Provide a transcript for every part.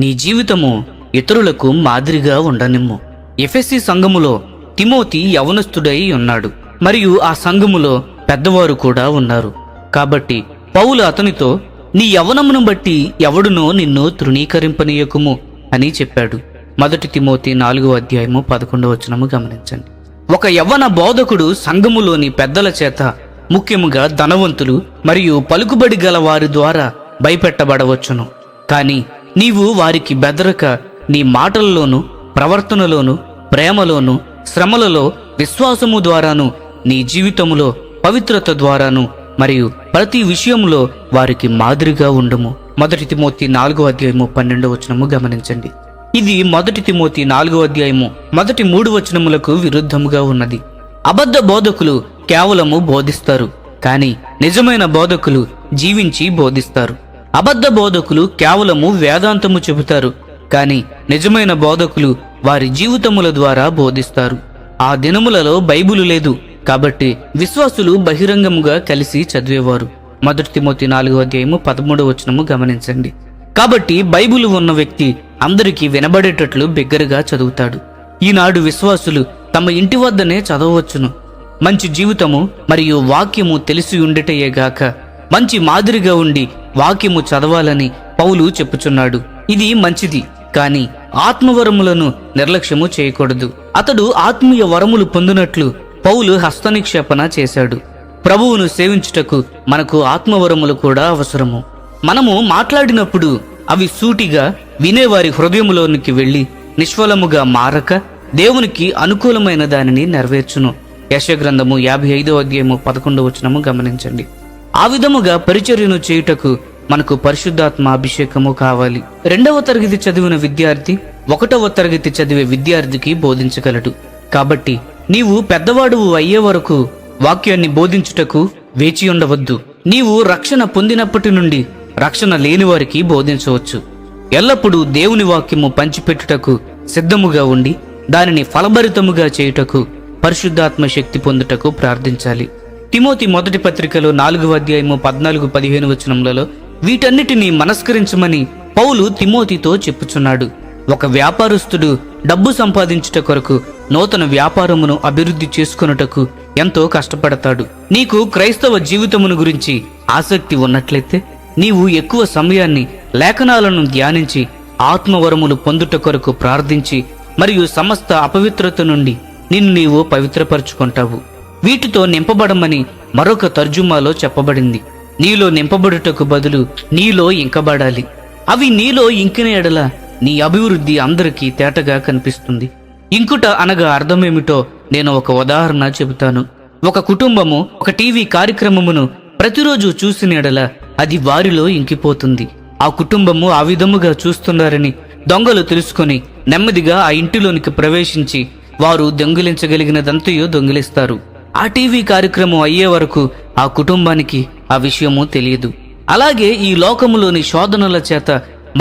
నీ జీవితము ఇతరులకు మాదిరిగా ఉండనిమ్ము. ఎఫెసీ సంఘములో తిమోతి యవనస్తుడై ఉన్నాడు, మరియు ఆ సంఘములో పెద్దవారు కూడా ఉన్నారు. కాబట్టి పౌలు అతనితో, నీ యవనమును బట్టి ఎవడునో నిన్ను తృణీకరింపనీయకుము అని చెప్పాడు. 1 తిమోతి 4:11 గమనించండి. ఒక యవ్వన బోధకుడు సంఘములోని పెద్దల చేత, ముఖ్యముగా ధనవంతులు మరియు పలుకుబడి గల వారి ద్వారా భయపెట్టబడవచ్చును. కానీ నీవు వారికి బెదరక నీ మాటలలోను, ప్రవర్తనలోను, ప్రేమలోను, శ్రమలలో, విశ్వాసము ద్వారాను, నీ జీవితములో పవిత్రత ద్వారాను మరియు ప్రతి విషయంలో వారికి మాదిరిగా ఉండుము. 1 తిమోతి 4:12 గమనించండి. ఇది 1 తిమోతి 4:1-3 విరుద్ధముగా ఉన్నది. అబద్ధ బోధకులు కేవలము బోధిస్తారు, కానీ నిజమైన బోధకులు జీవించి బోధిస్తారు. అబద్ధ బోధకులు కేవలము వేదాంతము చెబుతారు, కానీ నిజమైన బోధకులు వారి జీవితముల ద్వారా బోధిస్తారు. ఆ దినములలో బైబిలు లేదు, కాబట్టి విశ్వాసులు బహిరంగముగా కలిసి చదివేవారు. 1 తిమోతి 4:13 గమనించండి. కాబట్టి బైబిలు ఉన్న వ్యక్తి అందరికీ వినబడేటట్లు బిగ్గరగా చదువుతాడు. ఈనాడు విశ్వాసులు తమ ఇంటి వద్దనే చదవవచ్చును. మంచి జీవితము మరియు వాక్యము తెలిసి ఉండటయేగాక మంచి మాదిరిగా ఉండి వాక్యము చదవాలని పౌలు చెప్పుచున్నాడు. ఇది మంచిది, కానీ ఆత్మవరములను నిర్లక్ష్యము చేయకూడదు. అతడు ఆత్మీయ వరములు పొందినట్లు పౌలు హస్తనిక్షేపణ చేశాడు. ప్రభువును సేవించుటకు మనకు ఆత్మవరములు కూడా అవసరము. మనము మాట్లాడినప్పుడు అవి సూటిగా వినేవారి హృదయములోనికి వెళ్ళి నిష్ఫలముగా మారక దేవునికి అనుకూలమైన దానిని నెరవేర్చును. యెషయా గ్రంథము 55:11 గమనించండి. ఆ విధముగా పరిచర్యను చేయుటకు మనకు పరిశుద్ధాత్మ అభిషేకము కావాలి. 2వ తరగతి చదివిన విద్యార్థి 1వ తరగతి చదివే విద్యార్థికి బోధించగలడు. కాబట్టి నీవు పెద్దవాడువు అయ్యే వరకు వాక్యాన్ని బోధించుటకు వేచి ఉండవద్దు. నీవు రక్షణ పొందినప్పటి నుండి రక్షణ లేని వారికి బోధించవచ్చు. ఎల్లప్పుడూ దేవుని వాక్యము పంచిపెట్టుటకు సిద్ధముగా ఉండి దానిని ఫలభరితముగా చేయుటకు పరిశుద్ధాత్మ శక్తి పొందుటకు ప్రార్థించాలి. తిమోతి 1 పత్రికలో 4:14-15 వీటన్నిటినీ మనస్కరించమని పౌలు తిమోతితో చెప్పుచున్నాడు. ఒక వ్యాపారస్తుడు డబ్బు సంపాదించుట కొరకు నూతన వ్యాపారమును అభివృద్ధి చేసుకొనుటకు ఎంతో కష్టపడతాడు. నీకు క్రైస్తవ జీవితమును గురించి ఆసక్తి ఉన్నట్లయితే నీవు ఎక్కువ సమయాన్ని లేఖనాలను ధ్యానించి ఆత్మవరములు పొందుట కొరకు ప్రార్థించి మరియు సమస్త అపవిత్రత నుండి నిన్ను నీవు పవిత్రపరచుకుంటావు. వీటితో నింపబడమని మరొక తర్జుమాలో చెప్పబడింది. నీలో నింపబడుటకు బదులు నీలో ఇంకబడాలి. అవి నీలో ఇంకిన ఎడల నీ అభివృద్ధి అందరికీ తేటగా కనిపిస్తుంది. ఇంకుట అనగా అర్థమేమిటో నేను ఒక ఉదాహరణ చెబుతాను. ఒక కుటుంబము ఒక టీవీ కార్యక్రమమును ప్రతిరోజు చూసిన ఎడల అది వారిలో ఇంకిపోతుంది. ఆ కుటుంబము ఆ విధముగా చూస్తున్నారని దొంగలు తెలుసుకొని నెమ్మదిగా ఆ ఇంటిలోనికి ప్రవేశించి వారు దొంగిలించగలిగినదంతయో దొంగిలిస్తారు. ఆ టీవీ కార్యక్రమం అయ్యే వరకు ఆ కుటుంబానికి ఆ విషయము తెలియదు. అలాగే ఈ లోకములోని శోధనల చేత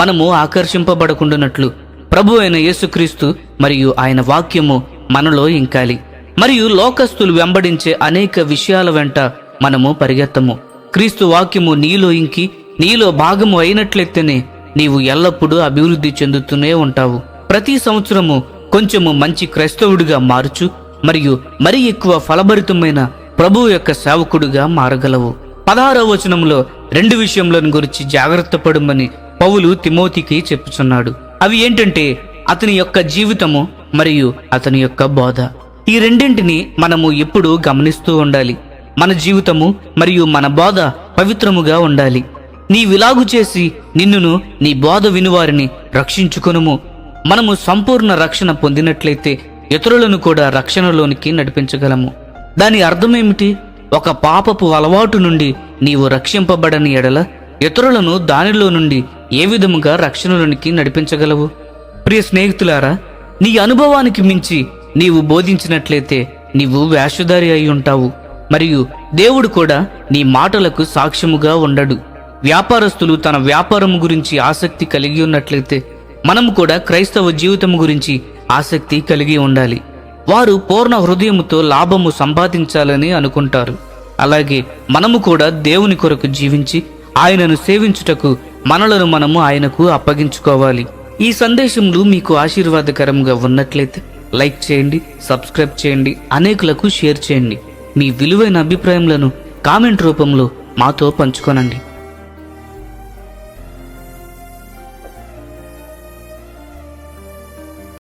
మనము ఆకర్షింపబడకుండానట్లు ప్రభు అయిన యేసుక్రీస్తు మరియు ఆయన వాక్యము మనలో ఇంకాలి. మరియు లోకస్తులు వెంబడించే అనేక విషయాల వెంట మనము పరిగెత్తము. క్రీస్తు వాక్యము నీలో ఇంకి నీలో భాగము అయినట్లయితేనే నీవు ఎల్లప్పుడూ అభివృద్ధి చెందుతూనే ఉంటావు. ప్రతి సంవత్సరము కొంచెము మంచి క్రైస్తవుడిగా మారుచు మరియు మరి ఎక్కువ ఫలభరితమైన ప్రభువు యొక్క సేవకుడిగా మారగలవు. 16వ వచనంలో 2 విషయములను గురించి జాగ్రత్త పడమని పౌలు తిమోతికి చెప్పుచున్నాడు. అవి ఏంటంటే అతని యొక్క జీవితము మరియు అతని యొక్క బోధ. ఈ రెండింటిని మనము ఎప్పుడూ గమనిస్తూ ఉండాలి. మన జీవితము మరియు మన బోధ పవిత్రముగా ఉండాలి. నీవిలాగు చేసి నిన్నును నీ బోధ వినువారిని రక్షించుకొనుము. మనము సంపూర్ణ రక్షణ పొందినట్లయితే ఇతరులను కూడా రక్షణలోనికి నడిపించగలము. దాని అర్థమేమిటి? ఒక పాపపు అలవాటు నుండి నీవు రక్షింపబడని ఎడల ఇతరులను దానిలో నుండి ఏ విధముగా రక్షణలోనికి నడిపించగలవు? ప్రియ స్నేహితులారా, నీ అనుభవానికి మించి నీవు బోధించినట్లయితే నీవు వేషధారి అయి ఉంటావు, మరియు దేవుడు కూడా నీ మాటలకు సాక్ష్యముగా ఉండడు. వ్యాపారస్తులు తన వ్యాపారము గురించి ఆసక్తి కలిగి ఉన్నట్లయితే మనము కూడా క్రైస్తవ జీవితము గురించి ఆసక్తి కలిగి ఉండాలి. వారు పూర్ణ హృదయముతో లాభము సంపాదించాలని అనుకుంటారు. అలాగే మనము కూడా దేవుని కొరకు జీవించి ఆయనను సేవించుటకు మనలను మనము ఆయనకు అప్పగించుకోవాలి. ఈ సందేశములు మీకు ఆశీర్వాదకరంగా ఉన్నట్లయితే లైక్ చేయండి, సబ్స్క్రైబ్ చేయండి, అనేకులకు షేర్ చేయండి. మీ విలువైన అభిప్రాయములను కామెంట్ రూపంలో మాతో పంచుకోనండి.